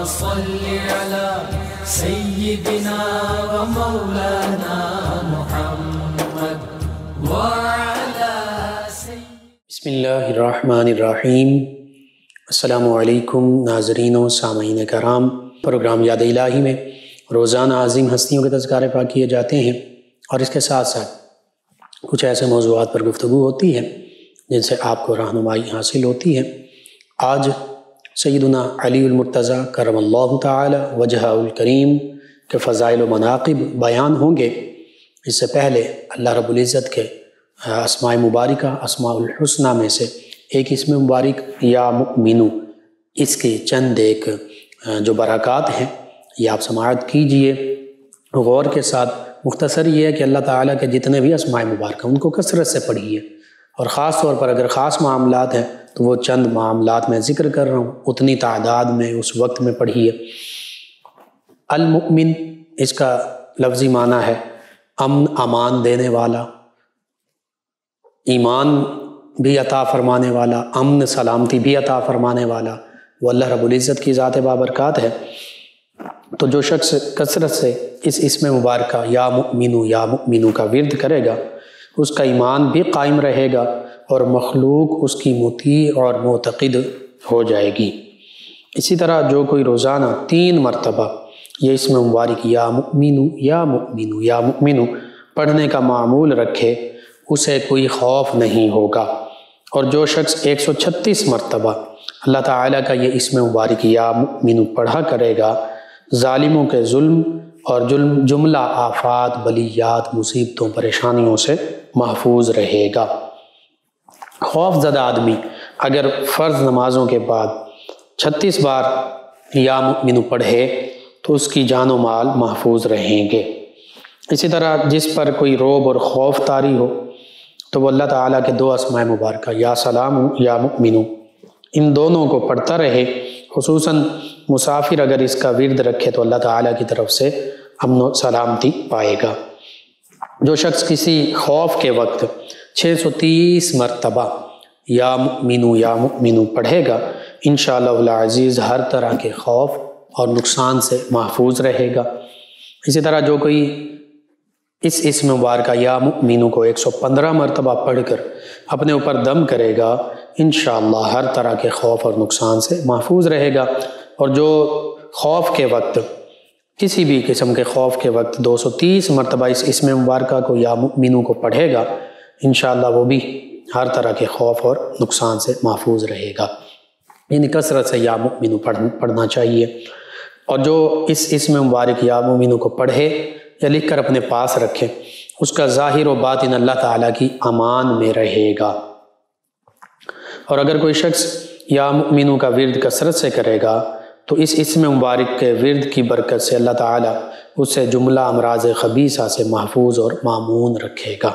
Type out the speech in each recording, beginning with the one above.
صل على سيدنا ومولانا محمد وعلى بسم اللہ الرحمن الرحیم۔ السلام علیکم ناظرین و سامعین کرام۔ پروگرام یاد الہی میں روزانہ عظیم ہستیوں کے تذکارے پاک کیے جاتے ہیں اور اس کے ساتھ ساتھ کچھ ایسے موضوعات پر گفتگو ہوتی ہے جن سے آپ کو رہنمائی حاصل ہوتی ہے۔ آج سیدنا علی المرتضیٰ کرم اللہ تعالی وجہہ الکریم کے فضائل و مناقب بیان ہوں گے۔ اس سے پہلے اللہ رب العزت کے اسماء مبارکہ اسماء الحسنہ میں سے ایک اسم مبارک یا مؤمنو، اس کے چند ایک جو برکات ہیں یہ آپ سماعت کیجئے غور کے ساتھ۔ مختصر یہ ہے کہ اللہ تعالیٰ کے جتنے بھی اسماء مبارکہ ان کو کثرت سے پڑھیے، اور خاص طور پر اگر خاص معاملات ہیں تو وہ چند معاملات میں ذکر کر رہا ہوں، اتنی تعداد میں اس وقت میں پڑھیے۔ المؤمن اس کا لفظی معنی ہے امن امان دینے والا، ایمان بھی عطا فرمانے والا، امن سلامتی بھی عطا فرمانے والا، وہ اللہ رب العزت کی ذات بابرکات ہے۔ تو جو شخص کثرت سے اس اسم مبارکہ یا مؤمنو کا ورد کرے گا اس کا ایمان بھی قائم رہے گا اور مخلوق اس کی مطیع اور معتقد ہو جائے گی۔ اسی طرح جو کوئی روزانہ 3 مرتبہ یہ اسم مبارک یا مؤمنو پڑھنے کا معمول رکھے اسے کوئی خوف نہیں ہوگا، اور جو شخص 136 مرتبہ اللہ تعالیٰ کا یہ اسم مبارک یا مؤمنو پڑھا کرے گا ظالموں کے ظلم اور جملہ آفات بلیات مصیبتوں پریشانیوں سے محفوظ رہے گا۔ خوف زدہ آدمی اگر فرض نمازوں کے بعد 36 بار یا مؤمنو پڑھے تو اس کی جان و مال محفوظ رہیں گے۔ اسی طرح جس پر کوئی روب اور خوف طاری ہو تو وہ اللہ تعالیٰ کے 2 اسماء مبارکہ یا سلام یا مؤمنو ان دونوں کو پڑھتا رہے، خصوصاً مسافر اگر اس کا ورد رکھے تو اللہ تعالیٰ کی طرف سے امن و سلامتی پائے گا۔ جو شخص کسی خوف کے وقت 630 مرتبہ یا مؤمنو پڑھے گا انشاءاللہ العزیز ہر طرح کے خوف اور نقصان سے محفوظ رہے گا۔ اسی طرح جو کوئی اس اسم مبارکہ یا مؤمنو کو 115 مرتبہ پڑھ کر اپنے اوپر دم کرے گا انشاءاللہ ہر طرح کے خوف اور نقصان سے محفوظ رہے گا۔ اور جو خوف کے وقت کسی بھی قسم کے خوف کے وقت 230 مرتبہ اس اسم مبارکہ کو یا مؤمنو کو پڑھے گا انشاءاللہ وہ بھی ہر طرح کے خوف اور نقصان سے محفوظ رہے گا۔ یعنی کثرت سے یا مؤمنو پڑھنا چاہیے، اور جو اس اسم مبارک یا مؤمنو کو پڑھے یا لکھ کر اپنے پاس رکھے اس کا ظاہر و باطن اللہ تعالیٰ کی امان میں رہے گا۔ اور اگر کوئی شخص یا مؤمنو کا ورد کثرت سے کرے گا تو اس اسم مبارک کے ورد کی برکت سے اللہ تعالیٰ اسے جملہ امراض خبیثہ سے محفوظ اور مامون رکھے گا۔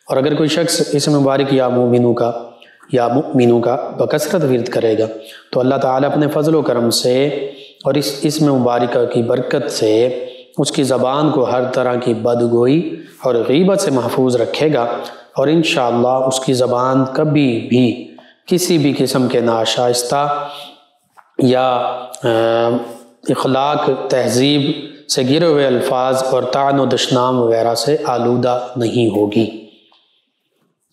اور اگر کوئی شخص اسم مبارک یا مؤمنو کا بکثرت ورد کرے گا تو اللہ تعالیٰ اپنے فضل و کرم سے اور اس اسم مبارکہ کی برکت سے اس کی زبان کو ہر طرح کی بدگوئی اور غیبت سے محفوظ رکھے گا، اور انشاءاللہ اس کی زبان کبھی بھی کسی بھی قسم کے ناشائستہ یا اخلاق تہذیب سے گرے ہوئے الفاظ اور طعن و دشنام وغیرہ سے آلودہ نہیں ہوگی۔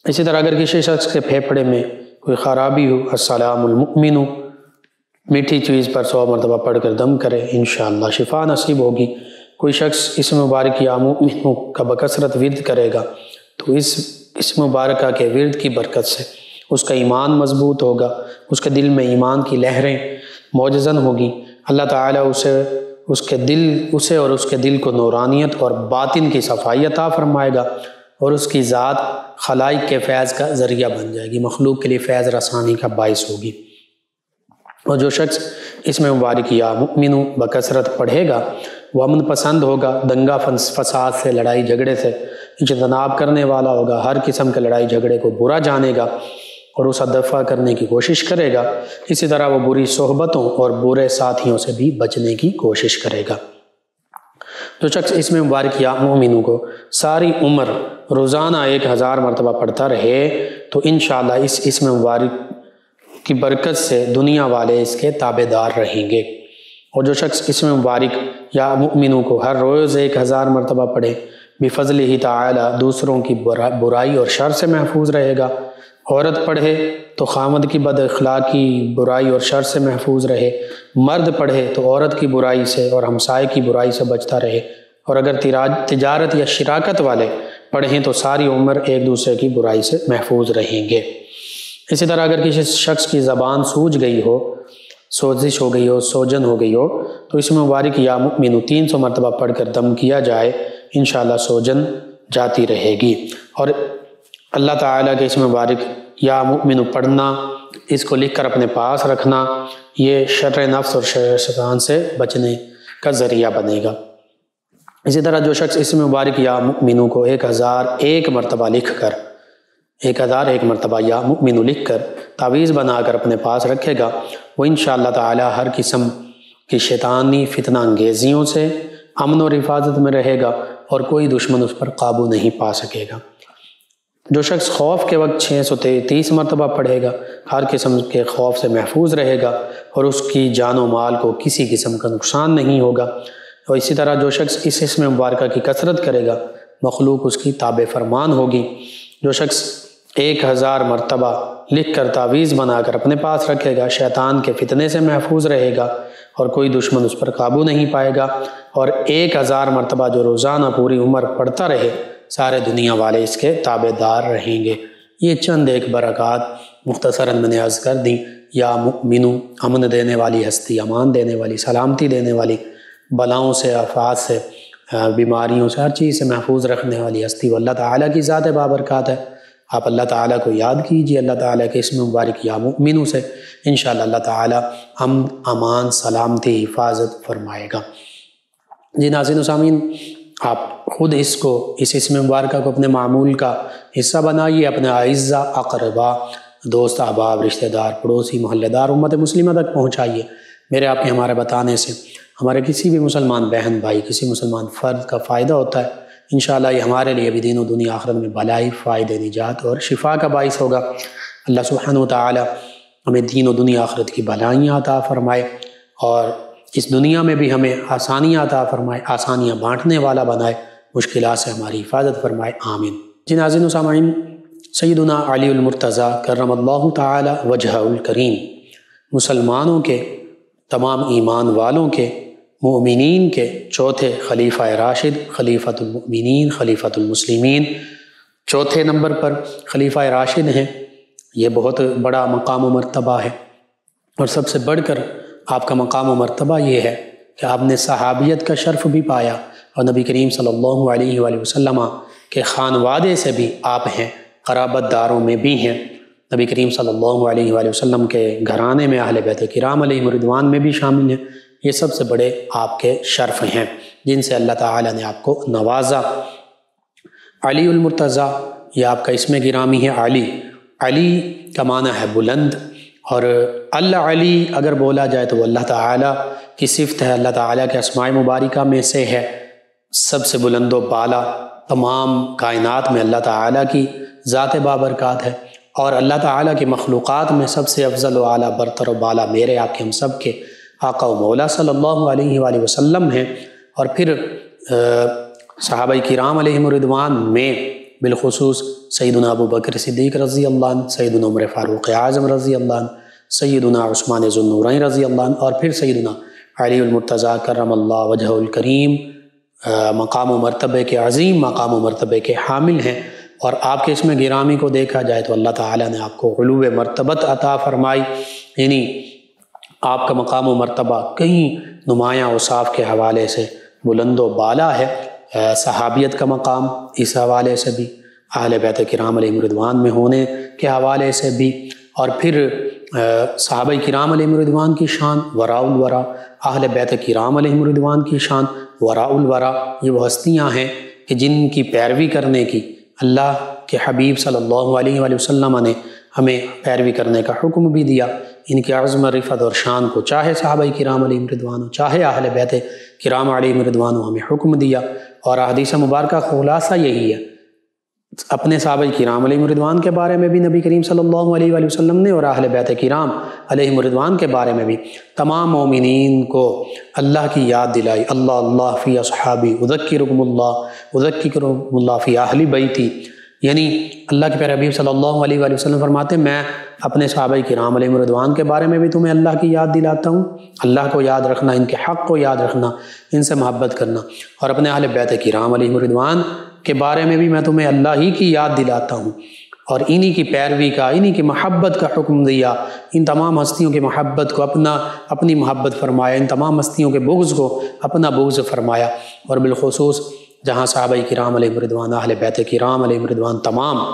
اسی طرح اگر کسی شخص کے پھیپھڑے میں کوئی خرابی ہو السلام المؤمنو میٹھی چیز پر 100 مرتبہ پڑھ کر دم کرے انشاءاللہ شفا نصیب ہوگی۔ کوئی شخص اس مبارک یا مؤمنو کا بکثرت ورد کرے گا تو اس مبارکہ کے ورد کی برکت سے اس کا ایمان مضبوط ہوگا، اس کے دل میں ایمان کی لہریں موجزن ہوگی، اللہ تعالیٰ اسے اور اس کے دل کو نورانیت اور باطن کی صفائی عطا فرمائے گا، اور اس کی ذات خلائق کے فیض کا ذریعہ بن جائے گی، مخلوق کے لیے فیض رسانی کا باعث ہوگی۔ اور جو شخص اس میں مبارک یا مؤمنو بکثرت پڑھے گا وہ امن پسند ہوگا، دنگا فساد سے لڑائی جھگڑے سے اجتناب کرنے والا ہوگا، ہر قسم کے لڑائی جھگڑے کو برا جانے گا اور اسے دفع کرنے کی کوشش کرے گا۔ اسی طرح وہ بری صحبتوں اور برے ساتھیوں سے بھی بچنے کی کوشش کرے گا۔ جو شخص اس میں مبارک یا مؤمنو کو ساری عمر روزانہ 1000 مرتبہ پڑھتا رہے تو انشاءاللہ اس میں مبارک کی برکت سے دنیا والے اس کے تابع دار رہیں گے۔ اور جو شخص اسم مبارک یا مؤمنوں کو ہر روز 1000 مرتبہ پڑھے بفضلہ تعالی دوسروں کی برائی اور شر سے محفوظ رہے گا۔ عورت پڑھے تو خامد کی بد اخلاقی برائی اور شر سے محفوظ رہے، مرد پڑھے تو عورت کی برائی سے اور ہمسائے کی برائی سے بچتا رہے، اور اگر تجارت یا شراکت والے پڑھیں تو ساری عمر ایک دوسرے کی برائی سے محفوظ رہیں گے۔ اسی طرح اگر کسی شخص کی زبان سوج گئی ہو، سوزش ہو گئی ہو، سوجن ہو گئی ہو، تو اسم مبارک یا مؤمن 300 مرتبہ پڑھ کر دم کیا جائے، انشاءاللہ سوجن جاتی رہے گی۔ اور اللہ تعالیٰ کے اسم مبارک یا مؤمن پڑھنا، اس کو لکھ کر اپنے پاس رکھنا، یہ شر نفس اور شر شیطان سے بچنے کا ذریعہ بنے گا۔ اسی طرح جو شخص اسم مبارک یا مؤمنوں کو 1001 مرتبہ لکھ کر 1001 مرتبہ یا مؤمن لکھ کر تعویذ بنا کر اپنے پاس رکھے گا، وہ انشاءاللہ تعالی ہر قسم کی شیطانی فتنہ انگیزیوں سے امن اور حفاظت میں رہے گا، اور کوئی دشمن اس پر قابو نہیں پا سکے گا۔ جو شخص خوف کے وقت 630 مرتبہ پڑھے گا، ہر قسم کے خوف سے محفوظ رہے گا، اور اس کی جان و مال کو کسی قسم کا نقصان نہیں ہوگا۔ اور اسی طرح جو شخص اس اسم مبارکہ کی کثرت کرے گا، مخلوق اس کی تابع فرمان ہوگی۔ جو شخص 1000 مرتبہ لکھ کر تعویذ بنا کر اپنے پاس رکھے گا، شیطان کے فتنے سے محفوظ رہے گا، اور کوئی دشمن اس پر قابو نہیں پائے گا۔ اور 1000 مرتبہ جو روزانہ پوری عمر پڑھتا رہے، سارے دنیا والے اس کے تابع دار رہیں گے۔ یہ چند ایک برکات مختصراً میں نے عرض کر دیں۔ یا مؤمنو، امن دینے والی ہستی، امان دینے والی، سلامتی دینے والی، بلاؤں سے، آفات سے، بیماریوں سے، ہر چیز سے محفوظ رکھنے والی ہستی وہ اللہ تعالیٰ کی ذات بابرکات ہے۔ آپ اللہ تعالیٰ کو یاد کیجئے، اللہ تعالیٰ کے اسم مبارک یا مؤمنوں سے، انشاءاللہ اللہ تعالیٰ امن، امان، سلامتی، حفاظت فرمائے گا۔ جی ناظرین و سامعین، آپ خود اس اسم مبارکہ کو اپنے معمول کا حصہ بنائیے، اپنے اعزہ، اقربا، دوست، احباب، رشتہ دار، پڑوسی، محلہ دار، امت مسلمہ تک پہنچائیے۔ میرے آپ کے ہمارے بتانے سے ہمارے کسی بھی مسلمان بہن بھائی، کسی مسلمان فرد کا فائدہ ہوتا ہے، انشاءاللہ یہ ہمارے لیے بھی دین و دنیا آخرت میں بھلائی، فائدہ، نجات اور شفا کا باعث ہوگا۔ اللہ سبحانہ و تعالی ہمیں دین و دنیا آخرت کی بھلائیاں عطا فرمائے، اور اس دنیا میں بھی ہمیں آسانیاں عطا فرمائے، آسانیاں بانٹنے والا بنائے، مشکلات سے ہماری حفاظت فرمائے، آمین۔ جی ناظرین و سامعین، سیدنا علی المرتضیٰ کرم اللہ تعالی وجہہ الکریم مسلمانوں کے، تمام ایمان والوں کے، مومنین کے چوتھے خلیفہ راشد، خلیفۃ المؤمنین، خلیفۃ المسلمین، چوتھے نمبر پر خلیفہ راشد ہیں۔ یہ بہت بڑا مقام و مرتبہ ہے، اور سب سے بڑھ کر آپ کا مقام و مرتبہ یہ ہے کہ آپ نے صحابیت کا شرف بھی پایا، اور نبی کریم صلی اللہ علیہ وآلہ وسلم کے خانوادے سے بھی آپ ہیں، قرابت داروں میں بھی ہیں۔ نبی کریم صلی اللہ علیہ وآلہ وسلم کے گھرانے میں اہل بیت کرام علیہم رضوان میں بھی شامل ہیں۔ یہ سب سے بڑے آپ کے شرف ہیں جن سے اللہ تعالیٰ نے آپ کو نوازا۔ علی المرتضیٰ، یہ آپ کا اسم گرامی ہے علی۔ علی کا معنی ہے بلند، اور اللہ علی اگر بولا جائے تو وہ اللہ تعالیٰ کی صفت ہے، اللہ تعالیٰ کے اسماء مبارکہ میں سے ہے، سب سے بلند و بالا۔ تمام کائنات میں اللہ تعالیٰ کی ذات بابرکات ہے، اور اللہ تعالیٰ کی مخلوقات میں سب سے افضل و اعلیٰ، برتر و بالا میرے آپ کے ہم سب کے آقا و مولا صلی اللہ علیہ وآلہ وسلم ہیں۔ اور پھر صحابہ کرام علیہم رضوان میں بالخصوص سیدنا ابو بکر صدیق رضی اللہ عنہ، سیدنا عمر فاروق اعظم رضی اللہ عنہ، سیدنا عثمان ذو النورین رضی اللہ عنہ، اور پھر سیدنا علی المرتضیٰ کرم اللہ وجہہ الکریم مقام و مرتبے کے عظیم مقام و مرتبے کے حامل ہیں۔ اور آپ کے اسم گرامی کو دیکھا جائے تو اللہ تعالیٰ نے آپ کو علو مرتبت عطا فرمائی، یعنی آپ کا مقام و مرتبہ کئی نمایاں اوصاف کے حوالے سے بلند و بالا ہے۔ صحابیت کا مقام اس حوالے سے بھی، اہل بیت کرام علیہم رضوان میں ہونے کے حوالے سے بھی، اور پھر صحابہ کرام علیہم رضوان کی شان وراء الورا، اہل بیت کرام علیہم رضوان کی شان وراء الورا۔ یہ وہ ہستیاں ہیں کہ جن کی پیروی کرنے کی اللہ کے حبیب صلی اللہ علیہ وآلہ وسلم نے ہمیں پیروی کرنے کا حکم بھی دیا۔ ان کی عظمت، رفعت اور شان کو چاہے صحابہ کرام علیہم رضوان، چاہے اہل بیت کرام علیہم رضوان ہمیں حکم دیا، اور احادیث مبارکہ خلاصہ یہی ہے اپنے صحابہ کرام علیہم رضوان کے بارے میں بھی نبی کریم صلی اللہ علیہ وآلہ وسلم نے، اور اہل بیت کرام علیہم رضوان کے بارے میں بھی تمام مومنین کو اللہ کی یاد دلائی۔ اللہ اللہ فی اصحابی اذکرکم اللہ فی اہل بیتی، یعنی اللہ کے پیارے حبیب صلی اللہ علیہ وآلہ وسلم فرماتے ہیں میں اپنے صحابہ کرام علیہم رضوان کے بارے میں بھی تمہیں اللہ کی یاد دلاتا ہوں، اللہ کو یاد رکھنا، ان کے حق کو یاد رکھنا، ان سے محبت کرنا، اور اپنے اہل بیت کرام علیہم رضوان کے بارے میں بھی میں تمہیں اللہ ہی کی یاد دلاتا ہوں، اور انہی کی پیروی کا، انہی کی محبت کا حکم دیا۔ ان تمام ہستیوں کی محبت کو اپنی محبت فرمایا، ان تمام ہستیوں کے بغض کو اپنا بغض فرمایا، اور بالخصوص جہاں صحابہ کرام علیہم رضوان، اہل بیت کرام علیہم رضوان تمام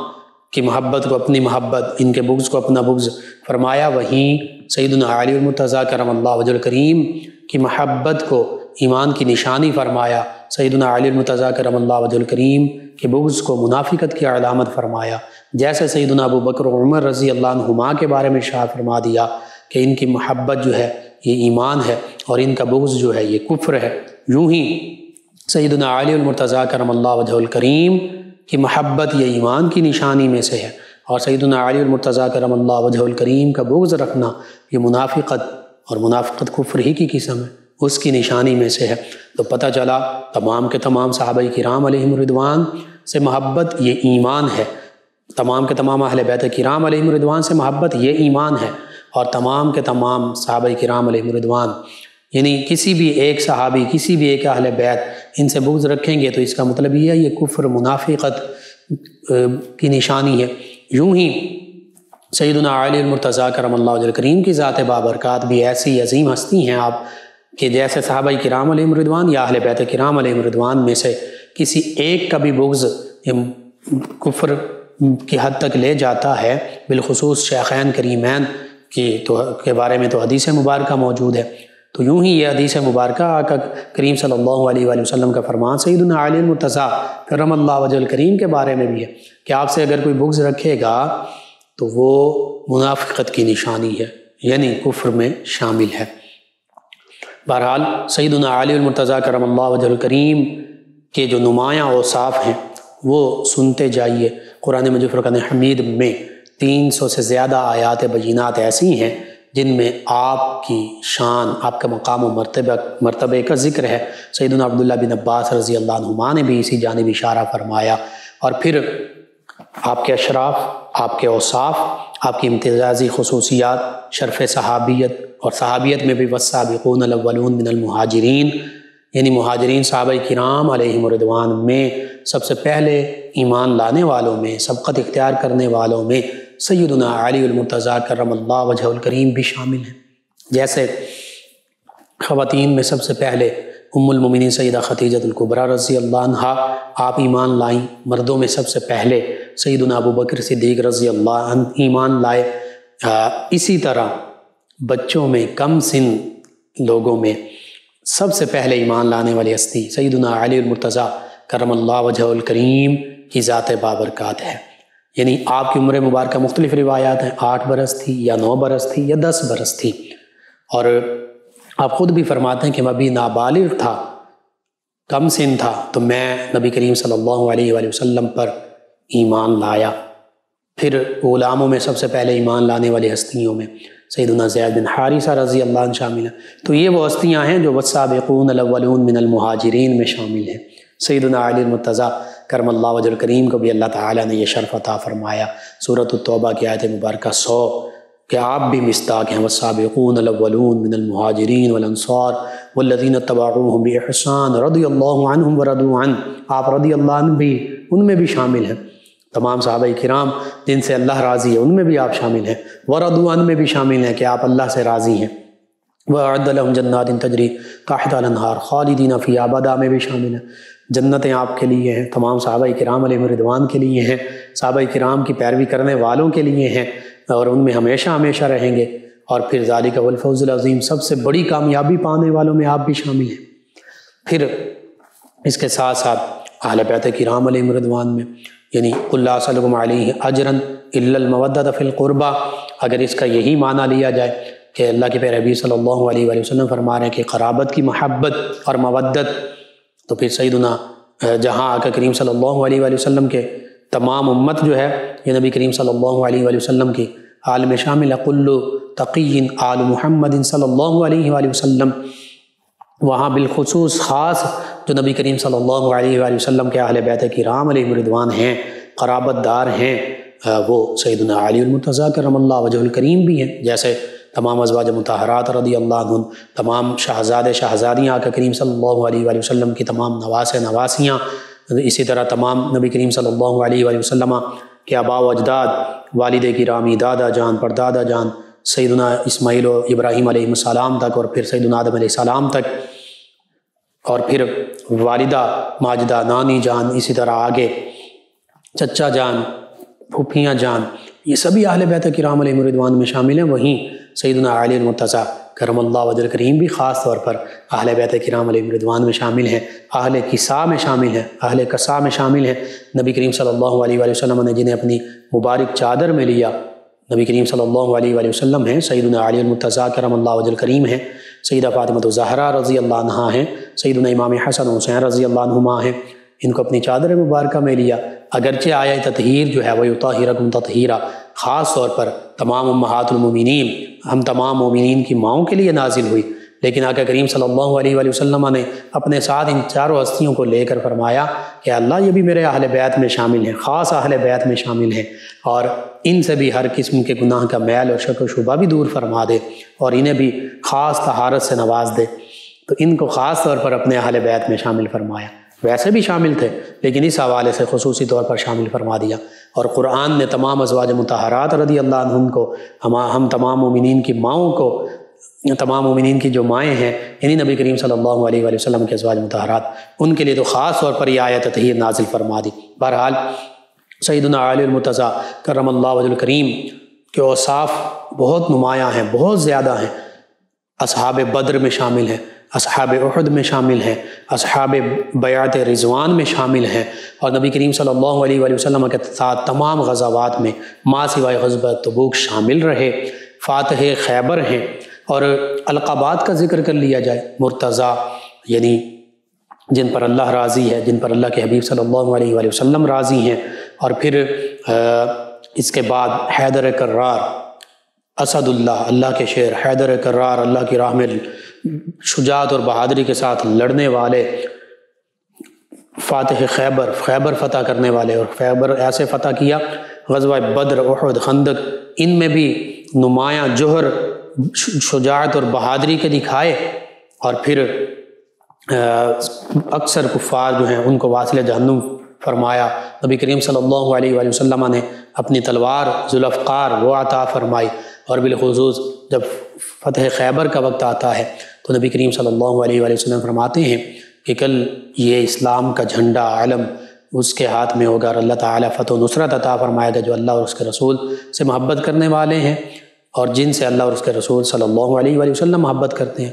کی محبت کو اپنی محبت، ان کے بغض کو اپنا بغض فرمایا، وہیں سیدنا علی المرتضیٰ کرم اللہ وجہ الکریم کی محبت کو ایمان کی نشانی فرمایا، سیدنا علی المرتضیٰ کرم اللہ وجہ الکریم کے بغض کو منافقت کی علامت فرمایا، جیسے سیدنا ابو بکر و عمر رضی اللہ عنہما کے بارے میں ارشاد فرما دیا کہ ان کی محبت جو ہے یہ ایمان ہے، اور ان کا بغض جو ہے یہ کفر ہے۔ یوں ہی سیدنا علی المرتضیٰ کرم اللہ وجہ الکریم کی محبت یہ ایمان کی نشانی میں سے ہے، اور سیدنا علی المرتضیٰ کرم اللہ وجہ الکریم کا بغض رکھنا یہ منافقت، اور منافقت کفر ہی کی قسم ہے، اس کی نشانی میں سے ہے۔ تو پتہ چلا تمام کے تمام صحابہ کرام علیہم رضوان سے محبت یہ ایمان ہے، تمام کے تمام اہل بیت کرام علیہم رضوان سے محبت یہ ایمان ہے، اور تمام کے تمام صحابہ کرام علیہم رضوان یعنی کسی بھی ایک صحابی، کسی بھی ایک اہل بیت ان سے بغض رکھیں گے تو اس کا مطلب یہ ہے یہ کفر، منافقت کی نشانی ہے۔ یوں ہی سیدنا علی المرتضیٰ کرم اللہ وجہ الکریم کی ذات بابرکات بھی ایسی عظیم ہستی ہیں آپ کہ جیسے صحابہ کرام علیہم رضوان یا اہل بیت کرام علیہم رضوان میں سے کسی ایک کا بھی بغض کفر کی حد تک لے جاتا ہے، بالخصوص شیخین کریمین کے بارے میں تو حدیث مبارکہ موجود ہے۔ تو یوں ہی یہ حدیث مبارکہ آقا کریم صلی اللہ علیہ وآلہ وسلم کا فرمان سیدنا علی المرتضیٰ کرم اللہ وجہ الکریم کے بارے میں بھی ہے کہ آپ سے اگر کوئی بغض رکھے گا تو وہ منافقت کی نشانی ہے، یعنی کفر میں شامل ہے۔ بہرحال سیدنا علی المرتضیٰ کرم اللہ وجہ الکریم کے جو نمایاں اوصاف ہیں وہ سنتے جائیے۔ قرآن مجید فرقان حمید میں 300 سے زیادہ آیات بینات ایسی ہیں جن میں آپ کی شان، آپ کا مقام و مرتبے کا ذکر ہے۔ سیدنا عبداللہ بن عباس رضی اللہ عنہما نے بھی اسی جانب اشارہ فرمایا، اور پھر آپ کے اشراف، آپ کے اوصاف، آپ کی امتیازی خصوصیات، شرف صحابیت، اور صحابیت میں بھی والسابقون الاولون من المہاجرین، یعنی مہاجرین صحابہ کرام علیہم رضوان میں سب سے پہلے ایمان لانے والوں میں، سبقت اختیار کرنے والوں میں سیدنا علی المرتضیٰ کرم اللہ وجہ الکریم بھی شامل ہیں۔ جیسے خواتین میں سب سے پہلے ام المومنین سیدہ خدیجہ الکبریٰ رضی اللہ عنہا آپ ایمان لائیں، مردوں میں سب سے پہلے سیدنا ابو بکر صدیق رضی اللہ عنہ ایمان لائے۔ اسی طرح بچوں میں، کم سن لوگوں میں سب سے پہلے ایمان لانے والی ہستی سیدنا علی المرتضیٰ کرم اللہ وجہ الکریم کی ذات بابرکات ہے۔ یعنی آپ کی عمر مبارکہ مختلف روایات ہیں، 8 برس تھی یا 9 برس تھی یا 10 برس تھی، اور آپ خود بھی فرماتے ہیں کہ میں ابھی نابالغ تھا، کم سن تھا، تو میں نبی کریم صلی اللہ علیہ وآلہ وسلم پر ایمان لایا۔ پھر غلاموں میں سب سے پہلے ایمان لانے والی ہستیوں میں سیدنا زید بن حارثہ رضی اللہ عنہ شامل ہیں۔ تو یہ وہ ہستیاں ہیں جو والسابقون الاولون من المہاجرین میں شامل ہیں۔ سیدنا علی المرتضیٰ کرم اللہ وجہ الکریم کو بھی اللہ تعالیٰ نے یہ شرف عطا فرمایا۔ سورۃ التوبہ کی آیت مبارکہ 100 کہ آپ بھی مصداق ہیں، والسابقون الاولون من المہاجرین والانصار والذین اتبعوہم باحسان رضی اللہ عنہم ورضوا عنہ، آپ رضی اللہ عنہ بھی ان میں بھی شامل ہیں۔ تمام صحابہ کرام جن سے اللہ راضی ہے ان میں بھی آپ شامل ہیں، ورضوا عنہ میں بھی شامل ہیں کہ آپ اللہ سے راضی ہیں۔ وَأَعَدَّ لَهُمْ جَنَّاتٍ تَجْرِي تَحْتَهَا الْأَنْهَارُ خَالِدِينَ فِيهَا أَبَدًا میں بھی شامل ہیں۔ جنتیں آپ کے لیے ہیں، تمام صحابہ کرام علیہم رضوان کے لیے ہیں، صحابہ کرام کی پیروی کرنے والوں کے لیے ہیں، اور ان میں ہمیشہ ہمیشہ رہیں گے۔ اور پھر ذالک والفوز العظیم، سب سے بڑی کامیابی پانے والوں میں آپ بھی شامل ہیں۔ پھر اس کے ساتھ ساتھ اہل بیت کرام علیہم رضوان میں، یعنی قُلْ لَا أَسْأَلُكُمْ عَلَيْهِ أَجْرًا إِلَّا الْمَوَدَّةَ فِي الْقُرْبَى، اگر اس کا یہی معنی لیا جائے کہ اللہ کے پیارے حبیب صلی اللہ علیہ وآلہ وسلم فرما رہے ہیں کہ قرابت کی محبت اور مودت، تو پھر سیدنا جہاں آقا کریم صلی اللہ علیہ وآلہ وسلم کے تمام امت جو ہے یہ نبی کریم صلی اللہ علیہ وآلہ وسلم کی آل میں شامل ہے۔ کل تقی آل محمد صلی اللہ علیہ وآلہ وسلم، وہاں بالخصوص خاص جو نبی کریم صلی اللہ علیہ وآلہ وسلم کے اہل بیت کرام علیہم رضوان ہیں، قرابت دار ہیں، وہ سیدنا علی المرتضیٰ کرم اللہ وجہ الکریم بھی ہیں، جیسے تمام ازواج مطہرات رضی اللہ عنہ، تمام شہزادے شہزادیاں آقا کریم صلی اللہ علیہ وآلہ وسلم کی تمام نواسے نواسیاں، اسی طرح تمام نبی کریم صلی اللہ علیہ وآلہ وسلم کے آباء و اجداد، والد گرامی، دادا جان پردادا جان، سیدنا اسماعیل و ابراہیم علیہ السلام تک، اور پھر سیدنا آدم علیہ السلام تک، اور پھر والدہ ماجدہ، نانی جان، اسی طرح آگے چچا جان، پھوپھیاں جان، یہ سبھی اہل بیت کرام علیہم رضوان میں شامل ہیں۔ وہیں سیدنا علی المرتضیٰ کرم اللہ وجہ الکریم بھی خاص طور پر اہل بیت کرام علیہم رضوان میں شامل ہیں، اہل کسا میں شامل ہیں، اہل کسا میں شامل ہیں۔ نبی کریم صلی اللہ علیہ وآلہ وسلم نے جنہیں اپنی مبارک چادر میں لیا، نبی کریم صلی اللہ علیہ وآلہ وسلم ہیں، سیدنا علی المرتضیٰ کرم اللہ وجہ الکریم ہیں، سیدہ فاطمہ الزہرا رضی اللہ عنہا ہیں، سیدنا امام حسن حسین رضی اللہ عنہما ہیں، ان کو اپنی چادر مبارکہ میں لیا۔ اگرچہ آیہ تطہیر جو ہے وَيُطَهِّرَكُمْ تَطْهِيرًا خاص طور پر تمام امہات المومنین، ہم تمام مومنین کی ماؤں کے لیے نازل ہوئی، لیکن آقا کریم صلی اللہ علیہ وآلہ وسلم نے اپنے ساتھ ان چاروں ہستیوں کو لے کر فرمایا کہ اللہ یہ بھی میرے اہل بیت میں شامل ہیں، خاص اہل بیت میں شامل ہیں، اور ان سے بھی ہر قسم کے گناہ کا میل اور شک و شبہ بھی دور فرما دے، اور انہیں بھی خاص طہارت سے نواز دے۔ تو ان کو خاص طور پر اپنے اہل بیت میں شامل فرمایا، ویسے بھی شامل تھے لیکن اس حوالے سے خصوصی طور پر شامل فرما دیا۔ اور قرآن نے تمام ازواج مطہرات رضی اللہ عنہم کو، ہم تمام مومنین کی ماؤں کو، تمام مومنین کی جو مائیں ہیں یعنی نبی کریم صلی اللہ علیہ وآلہ وسلم کے ازواج مطہرات، ان کے لیے تو خاص طور پر یہ آیت تطہیر نازل فرما دی۔ بہرحال سیدنا علی المرتضیٰ کرم اللہ وجہ الکریم کے اوصاف بہت نمایاں ہیں، بہت زیادہ ہیں۔ اصحاب بدر میں شامل ہیں، اصحاب احد میں شامل ہیں، اصحاب بیعت رضوان میں شامل ہیں، اور نبی کریم صلی اللہ علیہ وآلہ وسلم کے ساتھ تمام غزوات میں ما سوائے غزوہ تبوک شامل رہے، فاتح خیبر ہیں۔ اور القابات کا ذکر کر لیا جائے، مرتضیٰ یعنی جن پر اللہ راضی ہے، جن پر اللہ کے حبیب صلی اللہ علیہ وآلہ وسلم راضی ہیں، اور پھر اس کے بعد حیدر کرار، اسد اللہ، اللہ کے شیر، حیدر کرار، اللہ کی راہ میں شجاعت اور بہادری کے ساتھ لڑنے والے، فاتح خیبر، خیبر فتح کرنے والے، اور خیبر ایسے فتح کیا، غزوہ بدر، احد، خندق، ان میں بھی نمایاں جوہر، شجاعت اور بہادری کے دکھائے، اور پھر اکثر کفار جو ہیں ان کو واصل جہنم فرمایا۔ نبی کریم صلی اللہ علیہ وآلہ وسلم نے اپنی تلوار ذوالفقار وہ عطا فرمائی، اور بالخصوص جب فتح خیبر کا وقت آتا ہے تو نبی کریم صلی اللہ علیہ وآلہ وسلم فرماتے ہیں کہ کل یہ اسلام کا جھنڈا علم اس کے ہاتھ میں ہوگا، اور اللہ تعالیٰ فتح و نصرت عطا فرمائے گا جو اللہ اور اس کے رسول سے محبت کرنے والے ہیں، اور جن سے اللہ اور اس کے رسول صلی اللہ علیہ وآلہ وسلم محبت کرتے ہیں۔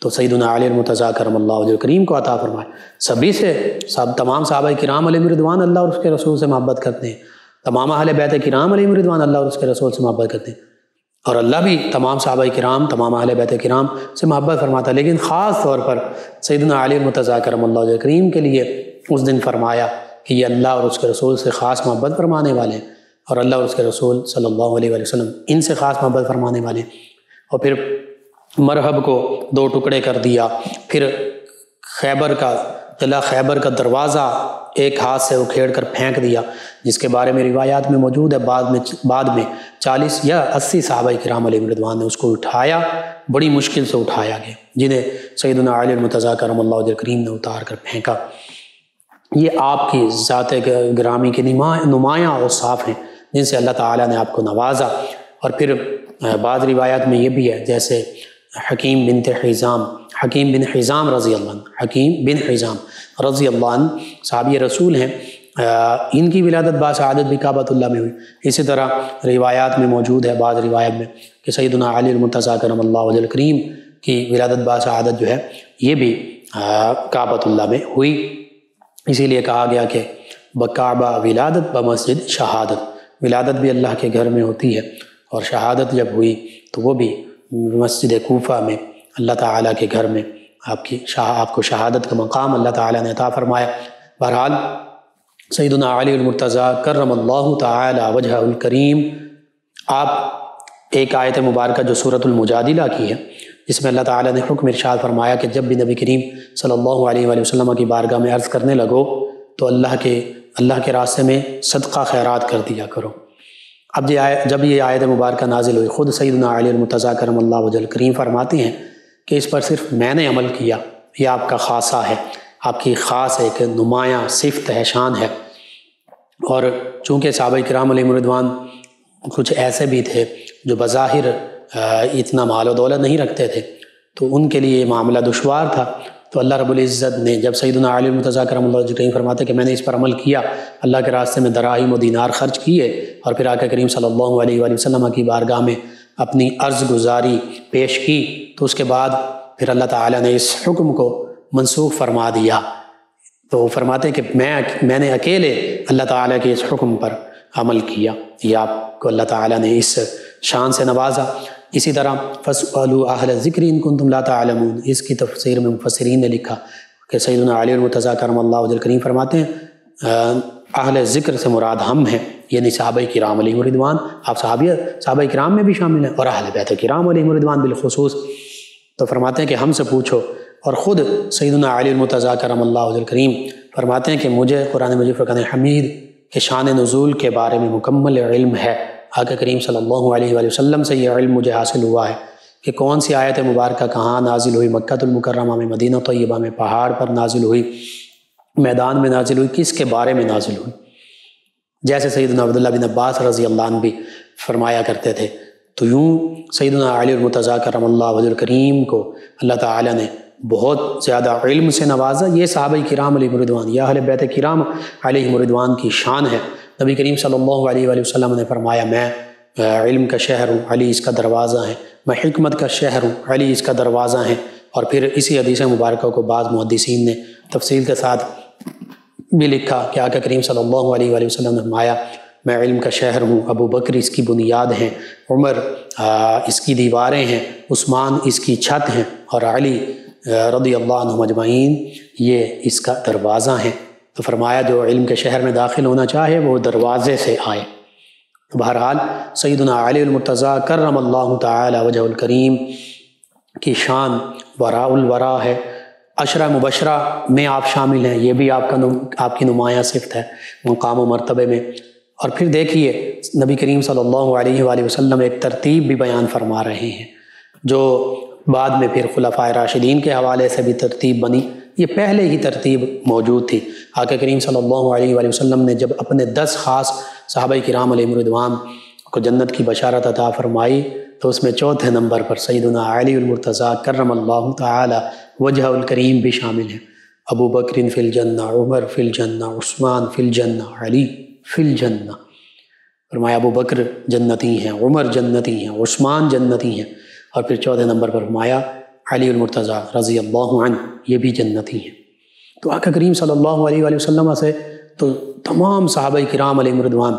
تو سیدنا علی المرتضیٰ کرم اللہ وجہ الکریم کو عطا فرمائے، سبھی سے، تمام صحابہ کرام علیہم رضوان اللہ اور اس کے رسول سے محبت کرتے ہیں، تمام اہل بیت کرام علیہم رضوان اللہ اور اس کے رسول سے محبت کرتے ہیں، اور اللہ بھی تمام صحابہ کرام، تمام اہل بیت کرام سے محبت فرماتا ہے، لیکن خاص طور پر سیدنا علی المرتضیٰ کرم اللہ وجہ الکریم کے لیے اس دن فرمایا کہ یہ اللہ اور اس کے رسول سے خاص محبت فرمانے والے ہیں، اور اللہ اور اس کے رسول صلی اللہ علیہ وآلہ وسلم ان سے خاص محبت فرمانے والے ہیں۔ اور پھر مرحب کو 2 ٹکڑے کر دیا، پھر خیبر کا قلعہ، خیبر کا دروازہ ایک ہاتھ سے اکھیڑ کر پھینک دیا، جس کے بارے میں روایات میں موجود ہے، بعد میں 40 یا 80 صحابہ کرام علیہم رضوان نے اس کو اٹھایا، بڑی مشکل سے اٹھایا گیا، جنہیں سیدنا علی المرتضیٰ کرم اللہ وجہ الکریم نے اتار کر پھینکا۔ یہ آپ کی ذات گرامی کے نمایاں اوصاف ہیں جن سے اللہ تعالیٰ نے آپ کو نوازا۔ اور پھر بعض روایات میں یہ بھی ہے، جیسے حکیم بن حزام رضی اللہ عنہ، حکیم بن حزام رضی اللہ عنہ صحابی رسول ہیں، ان کی ولادت باسعادت بھی کعبۃ اللہ میں ہوئی۔ اسی طرح روایات میں موجود ہے، بعض روایت میں، کہ سیدنا علی المرتضیٰ کرم اللہ وجہ الکریم کی ولادت باسعادت جو ہے یہ بھی کعبۃ اللہ میں ہوئی۔ اسی لیے کہا گیا کہ بکعبہ ولادت بمسجد شہادت، ولادت بھی اللہ کے گھر میں ہوتی ہے، اور شہادت جب ہوئی تو وہ بھی مسجد کوفہ میں اللہ تعالیٰ کے گھر میں آپ کو شہادت کا مقام اللہ تعالیٰ نے عطا فرمایا۔ بہرحال سیدنا علی المرتضیٰ کرم اللہ تعالی وجہ الکریم، آپ ایک آیت مبارکہ جو سورۃ المجادلہ کی ہے، جس میں اللہ تعالیٰ نے حکم ارشاد فرمایا کہ جب بھی نبی کریم صلی اللہ علیہ وآلہ وسلم کی بارگاہ میں عرض کرنے لگو تو اللہ کے راستے میں صدقہ خیرات کر دیا کرو۔ اب جب یہ آیت مبارکہ نازل ہوئی، خود سیدنا علی المرتضیٰ کرم اللہ وجہ الکریم فرماتے ہیں کہ اس پر صرف میں نے عمل کیا، یہ آپ کا خاصہ ہے، آپ کی خاص ایک نمایاں صفت ہے، شان ہے۔ اور چونکہ صحابہ کرام علیہم رضوان کچھ ایسے بھی تھے جو بظاہر اتنا مال و دولت نہیں رکھتے تھے، تو ان کے لیے یہ معاملہ دشوار تھا، تو اللہ رب العزت نے جب سیدنا علی المرتضیٰ کرم اللہ وجہ الکریم فرماتے کہ میں نے اس پر عمل کیا، اللہ کے راستے میں دراہم و دینار خرچ کیے، اور پھر آقا کریم صلی اللہ علیہ وآلہ وسلم کی بارگاہ میں اپنی عرض گزاری پیش کی، تو اس کے بعد پھر اللہ تعالیٰ نے اس حکم کو منسوخ فرما دیا۔ تو فرماتے ہیں کہ میں نے اکیلے اللہ تعالیٰ کے اس حکم پر عمل کیا، یہ آپ کو اللہ تعالیٰ نے اس شان سے نوازا۔ اسی طرح فَاسْأَلُوا أَهْلَ الذِّكْرِ إِن كُنتُمْ لَا تَعْلَمُونَ، اس کی تفسیر میں مفسرین نے لکھا کہ سیدنا علی المرتضیٰ کرم اللہ وجہ الکریم فرماتے ہیں اہل ذکر سے مراد ہم ہیں، یعنی صحابہ کرام علیہم رضوان، آپ صحابہ کرام میں بھی شامل ہیں اور اہل بیت کرام علیہم رضوان بالخصوص۔ تو فرماتے ہیں کہ ہم سے پوچھو، اور خود سیدنا علی المرتضیٰ کرم اللہ وجہ الکریم فرماتے ہیں کہ مجھے قرآن مجید فرقان حمید کے شان نزول کے بارے میں مکمل علم ہے، آقا کریم صلی اللہ علیہ وآلہ وسلم سے یہ علم مجھے حاصل ہوا ہے کہ کون سی آیت مبارکہ کہاں نازل ہوئی، مکہ المکرمہ میں، مدینہ طیبہ میں، پہاڑ پر نازل ہوئی، میدان میں نازل ہوئی، کس کے بارے میں نازل ہوئی۔ جیسے سیدنا عبداللہ بن عباس رضی اللہ عنہ بھی فرمایا کرتے تھے۔ تو یوں سیدنا علی المرتضیٰ کرم اللہ وجہ الکریم کو اللہ تعالیٰ نے بہت زیادہ علم سے نوازا۔ یہ صحابہ کرام علیہم رضوان یا اہل بیت کرام علیہم رضوان کی شان ہے۔ نبی کریم صلی اللہ علیہ وآلہ وسلم نے فرمایا میں علم کا شہر ہوں، علی اس کا دروازہ ہے، میں حکمت کا شہر ہوں، علی اس کا دروازہ ہے۔ اور پھر اسی حدیث مبارکہ کو بعض محدثین نے تفصیل کے ساتھ بھی لکھا کہ آقا کریم صلی اللہ علیہ وآلہ وسلم نے فرمایا میں علم کا شہر ہوں، ابو بکر اس کی بنیاد ہیں، عمر اس کی دیواریں ہیں، عثمان اس کی چھت ہیں، اور علی رضی اللہ عنہ مجمعین یہ اس کا دروازہ ہیں۔ تو فرمایا جو علم کے شہر میں داخل ہونا چاہے وہ دروازے سے آئے۔ بہرحال سیدنا علی المرتضیٰ کرم اللہ تعالی وجہ الکریم کی شان وراء الورا ہے، عشرہ مبشرہ میں آپ شامل ہیں، یہ بھی آپ کی نمایاں صفت ہے مقام و مرتبے میں۔ اور پھر دیکھیے نبی کریم صلی اللہ علیہ وآلہ وسلم ایک ترتیب بھی بیان فرما رہے ہیں جو بعد میں پھر خلفائے راشدین کے حوالے سے بھی ترتیب بنی، یہ پہلے ہی ترتیب موجود تھی۔ آقا کریم صلی اللہ علیہ وآلہ وسلم نے جب اپنے 10 خاص صحابہ کرام علیہم رضوان کو جنت کی بشارت عطا فرمائی تو اس میں چوتھے نمبر پر سیدنا علی المرتضیٰ کرم اللہ تعالی وجہ الکریم بھی شامل ہیں۔ ابو بکر فی الجنہ، عمر فی الجنہ، عثمان فی الجنہ، علی فی الجنہ۔ فرمایا ابو بکر جنتی ہیں، عمر جنتی ہیں، عثمان جنتی ہیں، اور پھر چوتھے نمبر پر فرمایا علی المرتضیٰ رضی اللہ عنہ یہ بھی جنتی ہیں۔ تو آقا کریم صلی اللہ علیہ وآلہ وسلم سے تو تمام صحابہ کرام علیہم رضوان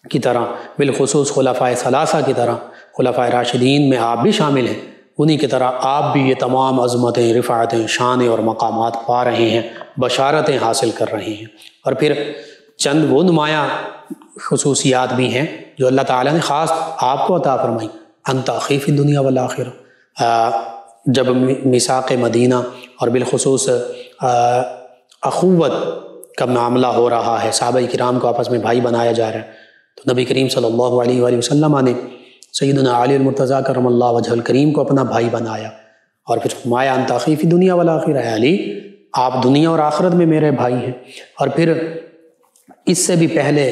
کی طرح، بالخصوص خلفائے ثلاثہ کی طرح، خلفائے راشدین میں آپ بھی شامل ہیں، انہی کی طرح آپ بھی یہ تمام عظمتیں، رفعتیں، شانیں اور مقامات پا رہے ہیں، بشارتیں حاصل کر رہے ہیں۔ اور پھر چند وہ نمایاں خصوصیات بھی ہیں جو اللہ تعالیٰ نے خاص آپ کو عطا فرمائی۔ انت اخی فی الدنیا والآخرہ، جب میثاق مدینہ اور بالخصوص اخوت کا معاملہ ہو رہا ہے، صحابہ کرام کو آپس میں بھائی بنایا جا رہا ہے، تو نبی کریم صلی اللہ علیہ وآلہ وسلم نے سیدنا علی المرتضیٰ کرم اللہ وجہ الکریم کو اپنا بھائی بنایا، اور پھر فرمایا انت اخی فی الدنیا والآخرہ، علی آپ دنیا اور آخرت میں میرے بھائی ہیں۔ اور پھر اس سے بھی پہلے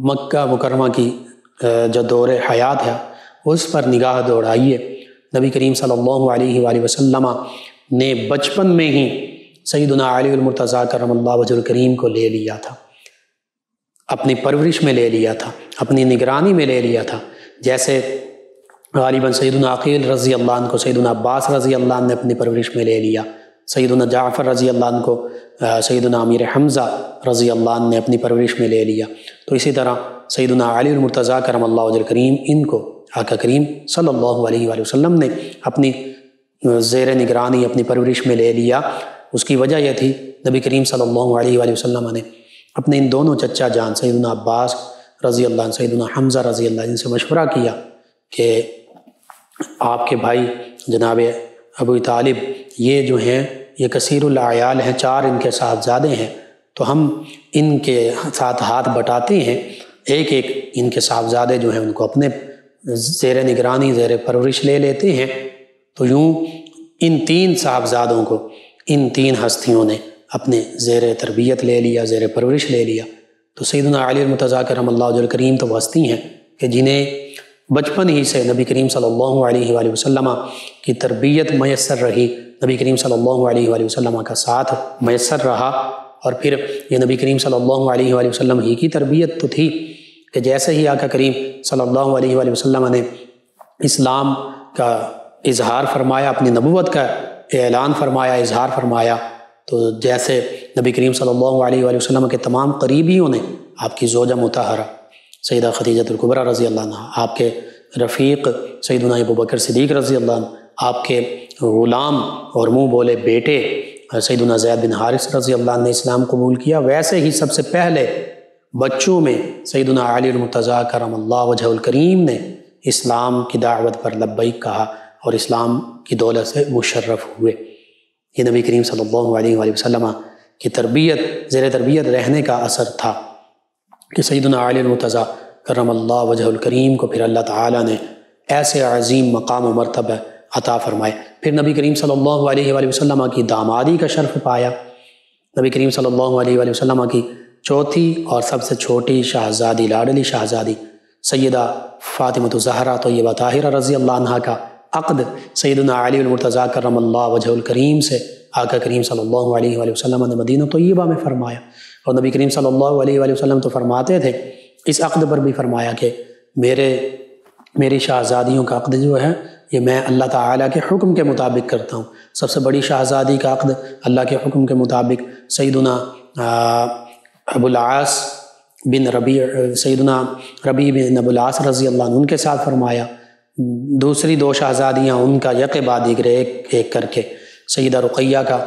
مکہ مکرمہ کی جو دور حیات ہے اس پر نگاہ دوڑائیے۔ نبی کریم صلی اللہ علیہ وآلہ وسلم نے بچپن میں ہی سیدنا علی المرتضیٰ کرم اللہ وجہ الکریم کو لے لیا تھا، اپنی پرورش میں لے لیا تھا، اپنی نگرانی میں لے لیا تھا۔ جیسے غالباً سیدنا عقیل رضی اللہ عنہ کو سیدنا عباس رضی اللہ عنہ نے اپنی پرورش میں لے لیا، سیدنا جعفر رضی اللہ عنہ کو سیدنا امیر حمزہ رضی اللہ عنہ نے اپنی پرورش میں لے لیا، تو اسی طرح سیدنا علی المرتضیٰ کرم اللہ وجہ الکریم ان کو آقا کریم صلی اللہ علیہ وآلہ وسلم نے اپنی زیر نگرانی، اپنی پرورش میں لے لیا۔ اس کی وجہ یہ تھی نبی کریم صلی اللہ علیہ وآلہ وسلم نے اپنے ان دونوں چچا جان سیدنا عباس رضی اللہ عنہ، سیدنا حمزہ رضی اللہ عنہ سے مشورہ کیا کہ آپ کے بھائی جناب ابو طالب یہ جو ہیں یہ کثیر العیال ہیں، 4 ان کے صاحبزادے ہیں، تو ہم ان کے ساتھ ہاتھ بٹاتے ہیں، ایک ایک ان کے صاحبزادے جو ہیں ان کو اپنے زیر نگرانی زیر پرورش لے لیتے ہیں۔ تو یوں ان 3 صاحبزادوں کو ان 3 ہستیوں نے اپنے زیر تربیت لے لیا، زیر پرورش لے لیا۔ تو سیدنا علی المرتضیٰ کرم اللہ وجہ الکریم تو وہ ہستی ہیں کہ جنہیں بچپن ہی سے نبی کریم صلی اللہ علیہ وآلہ وسلم کی تربیت میسر رہی، نبی کریم صلی اللہ علیہ وآلہ وسلم کا ساتھ میسر رہا، اور پھر یہ نبی کریم صلی اللہ علیہ وآلہ وسلم ہی کی تربیت تو تھی کہ جیسے ہی آقا کریم صلی اللہ علیہ وآلہ وسلم نے اسلام کا اظہار فرمایا، اپنی نبوت کا اعلان فرمایا، اظہار فرمایا، تو جیسے نبی کریم صلی اللہ علیہ وآلہ وسلم کے تمام قریبیوں نے آپ کی زوجہ مطہرہ سیدہ خدیجہ الکبریٰ رضی اللہ عنہ، آپ کے رفیق سیدنا ابوبکر صدیق رضی اللہ عنہ، آپ کے غلام اور منہ بولے بیٹے سیدنا زید بن حارث رضی اللہ عنہ نے اسلام قبول کیا، ویسے ہی سب سے پہلے بچوں میں سیدنا علی المرتضیٰ کرم اللہ وجہ الکریم نے اسلام کی دعوت پر لبیک کہا اور اسلام کی دولت سے مشرف ہوئے۔ یہ نبی کریم صلی اللہ علیہ وآلہ وسلم کی تربیت، زیر تربیت رہنے کا اثر تھا کہ سیدنا علی المرتضیٰ کرم اللہ وجہ الکریم کو پھر اللہ تعالیٰ نے ایسے عظیم مقام و مرتبہ عطا فرمائے۔ پھر نبی کریم صلی اللہ علیہ وآلہ وسلم کی دامادی کا شرف پایا۔ نبی کریم صلی اللہ علیہ وآلہ وسلم کی چوتھی اور سب سے چھوٹی شہزادی، لاڈلی شہزادی سیدہ فاطمہ الزہرا طیبہ طاہرہ رضی اللہ عنہ کا عقد سیدنا علی المرتضیٰ کرم اللہ وجہ الکریم سے آقا کریم صلی اللہ علیہ وآلہ وسلم نے مدینہ طیبہ میں فرمایا، اور نبی کریم صلی اللہ علیہ وآلہ وسلم تو فرماتے تھے، اس عقد پر بھی فرمایا کہ میری شہزادیوں کا عقد جو ہے یہ میں اللہ تعالیٰ کے حکم کے مطابق کرتا ہوں۔ سب سے بڑی شہزادی کا عقد اللہ کے حکم کے مطابق سیدنا ابو العاص بن ربیع، سیدنا ربیع بن ابو العاص رضی اللہ عنہ ان کے ساتھ فرمایا۔ دوسری 2 شہزادیاں ان کا یک بعد دیگر ایک ایک کر کے سیدہ رقیہ کا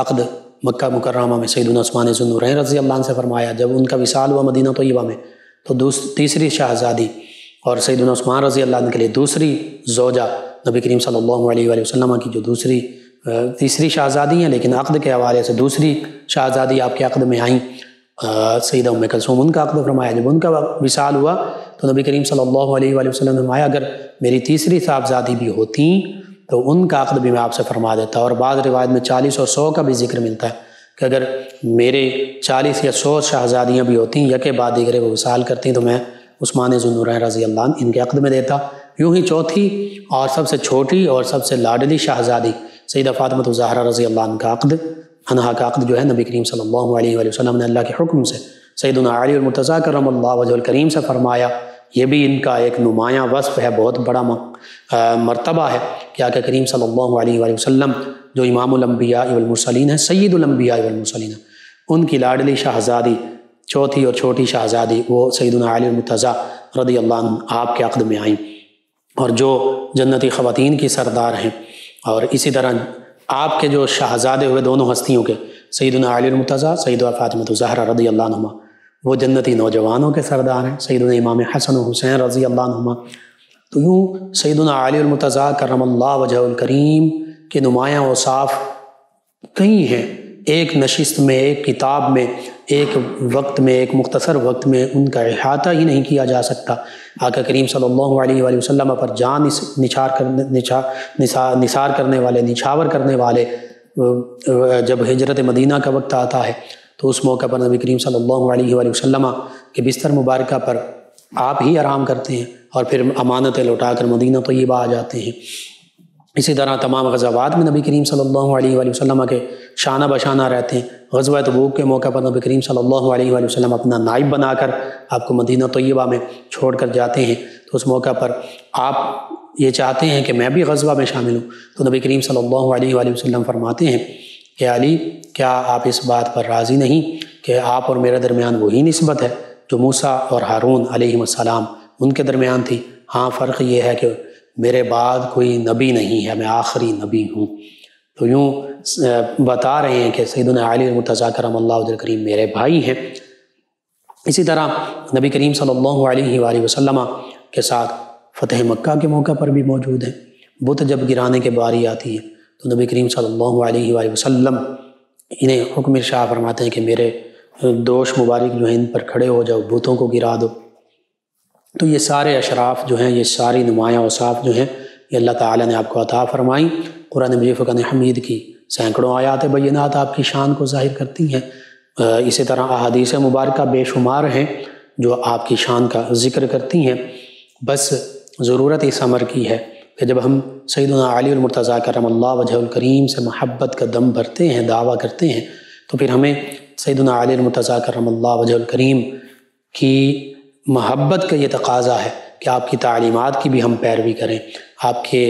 عقد مکہ مکرمہ میں سیدنا عثمان ذو النورین رضی اللہ عنہ سے فرمایا۔ جب ان کا وصال ہوا مدینہ طیبہ میں تو تیسری شہزادی اور سیدنا عثمان رضی اللہ عنہ کے لیے دوسری زوجہ نبی کریم صلی اللہ علیہ وآلہ وسلم کی جو تیسری شہزادی ہیں، لیکن عقد کے حوالے سے دوسری شہزادی آپ کے عقد میں آئیں، سیدہ ام کلثوم، ان کا عقد فرمایا۔ جب ان کا وصال ہوا تو نبی کریم صلی اللہ علیہ وآلہ وسلم نے فرمایا اگر میری تیسری صاحبزادی بھی ہوتی تو ان کا عقد بھی میں آپ سے فرما دیتا، اور بعض روایت میں 40 اور 100 کا بھی ذکر ملتا ہے کہ اگر میرے 40 یا 100 شہزادیاں بھی ہوتی ہیں یکے بعد دیگرے وہ وصال کرتی تو میں عثمان ذو النورین رضی اللہ عنہ ان کے عقد میں دیتا۔ یوں ہی چوتھی اور سب سے چھوٹی اور سب سے لاڈلی شہزادی سیدہ فاطمہ الزہرا رضی اللہ عنہ کا عقد جو ہے نبی کریم صلی اللہ علیہ وآلہ وسلم نے اللہ کے حکم سے سیدنا علی المرتضیٰ کرم اللہ وجہ الکریم سے فرمایا۔ یہ بھی ان کا ایک نمایاں وصف ہے، بہت بڑا مرتبہ ہے کہ آقا کریم صلی اللہ علیہ وآلہ وسلم جو امام الانبیاء والمرسلین ہیں، سید الانبیاء والمرسلین ہیں، ان کی لاڈلی شہزادی، چوتھی اور چھوٹی شہزادی وہ سیدنا علی المرتضیٰ رضی اللہ عنہ آپ کے عقد میں آئیں، اور جو جنتی خواتین کی سردار ہیں۔ اور اسی طرح آپ کے جو شہزادے ہوئے دونوں ہستیوں کے سیدنا علی المرتضیٰ، سیدہ فاطمہ الزہرا رضی اللہ عنہما، وہ جنتی نوجوانوں کے سردار ہیں، سیدنا امام حسن و حسین رضی اللہ عنہما۔ تو یوں سیدنا علی المرتضیٰ کرم اللہ وجہ الکریم کے نمایاں اوصاف کئی ہیں، ایک نشست میں، ایک کتاب میں، ایک وقت میں، ایک مختصر وقت میں ان کا احاطہ ہی نہیں کیا جا سکتا۔ آقا کریم صلی اللہ علیہ وآلہ وسلم پر جان نثار کرنے والے جب ہجرت مدینہ کا وقت آتا ہے تو اس موقع پر نبی کریم صلی اللہ علیہ وآلہ وسلم کے بستر مبارکہ پر آپ ہی آرام کرتے ہیں اور پھر امانتیں لوٹا کر مدینہ طیبہ آ جاتے ہیں۔ اسی طرح تمام غزوات میں نبی کریم صلی اللہ علیہ وآلہ وسلم کے شانہ بشانہ رہتے ہیں۔ غزوہ تبوک کے موقع پر نبی کریم صلی اللہ علیہ وآلہ وسلم اپنا نائب بنا کر آپ کو مدینہ طیبہ میں چھوڑ کر جاتے ہیں، تو اس موقع پر آپ یہ چاہتے ہیں کہ میں بھی غزوہ میں شامل ہوں، تو نبی کریم صلی اللہ علیہ وآلہ وسلم فرماتے ہیں کہ علی کیا آپ اس بات پر راضی نہیں کہ آپ اور میرے درمیان وہی نسبت ہے جو موسیٰ اور ہارون علیہ السلام ان کے درمیان تھی؟ ہاں، فرق یہ ہے کہ میرے بعد کوئی نبی نہیں ہے، میں آخری نبی ہوں۔ تو یوں بتا رہے ہیں کہ سیدنا علی المرتضیٰ کرم اللہ وجہ الکریم میرے بھائی ہیں، اسی طرح نبی کریم صلی اللہ علیہ وآلہ وسلم کے ساتھ فتح مکہ کے موقع پر بھی موجود ہیں۔ بت جب گرانے کے باری آتی ہے تو نبی کریم صلی اللہ علیہ وآلہ وسلم انہیں حکم ارشاد فرماتے ہیں کہ میرے دوش مبارک جو ہیں ان پر کھڑے ہو جاؤ، بتوں کو گرا دو۔ تو یہ سارے اشراف جو ہیں، یہ ساری نمایاں اوصاف جو ہیں، یہ اللہ تعالیٰ نے آپ کو عطا فرمائی۔ قرآن مجید فرقان حمید کی سینکڑوں آیات بینات آپ کی شان کو ظاہر کرتی ہیں۔ اسی طرح احادیث مبارکہ بے شمار ہیں جو آپ کی شان کا ذکر کرتی ہیں۔ بس ضرورت اس امر کی ہے کہ جب ہم سیدنا علی المرتضیٰ کرم اللہ وجہ الکریم سے محبت کا دم بھرتے ہیں، دعویٰ کرتے ہیں، تو پھر ہمیں سیدنا علی المرتضیٰ کرم اللہ وجہ الکریم کی محبت کا یہ تقاضا ہے کہ آپ کی تعلیمات کی بھی ہم پیروی کریں، آپ کے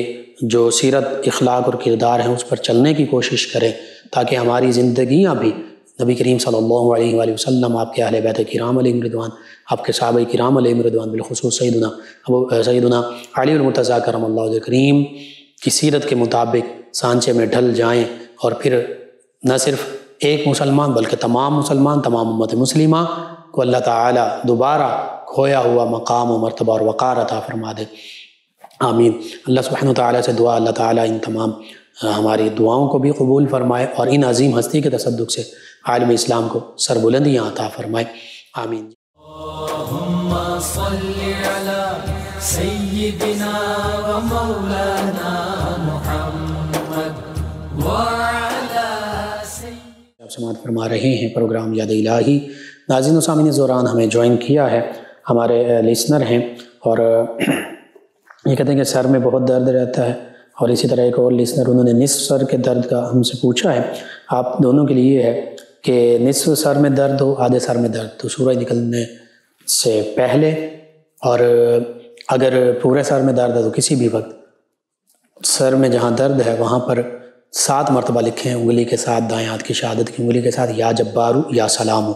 جو سیرت اخلاق اور کردار ہیں اس پر چلنے کی کوشش کریں، تاکہ ہماری زندگیاں بھی نبی کریم صلی اللہ علیہ وآلہ وسلم، آپ کے اہل بیت کرام علیہم رضوان، آپ کے صحابہ کرام علیہم رضوان، بالخصوص سیدنا علی المرتضیٰ کرم اللہ وجہ الکریم کی سیرت کے مطابق سانچے میں ڈھل جائیں، اور پھر نہ صرف ایک مسلمان بلکہ تمام مسلمان، تمام امت مسلمہ کو اللہ تعالیٰ دوبارہ کھویا ہوا مقام و مرتبہ اور وقار عطا فرما دے۔ آمین۔ اللہ سبحانہ وتعالیٰ سے دعا اللہ تعالیٰ ان تمام ہماری دعاؤں کو بھی قبول فرمائے اور ان عظیم ہستی کے تصدق سے عالم اسلام کو سربلندیاں عطا فرمائے۔ آمین۔ اللہم صلی علی سیدنا و مولانا محمد وعلی سیدنا۔ آپ سماعت فرما رہے ہیں پروگرام یاد الہی۔ ناظرین و سامعین زوران ہمیں جوائن کیا ہے، ہمارے لسنر ہیں، اور یہ کہتے ہیں کہ سر میں بہت درد رہتا ہے، اور اسی طرح ایک اور لسنر انہوں نے نصف سر کے درد کا ہم سے پوچھا ہے۔ آپ دونوں کے لیے یہ ہے کہ نصف سر میں درد ہو، آدھے سر میں درد تو سورج نکلنے سے پہلے، اور اگر پورے سر میں درد ہے تو کسی بھی وقت سر میں جہاں درد ہے وہاں پر 7 مرتبہ لکھیں، انگلی کے ساتھ، دائیں ہاتھ کی شہادت کی انگلی کے ساتھ، یا جبارو یا سلامو،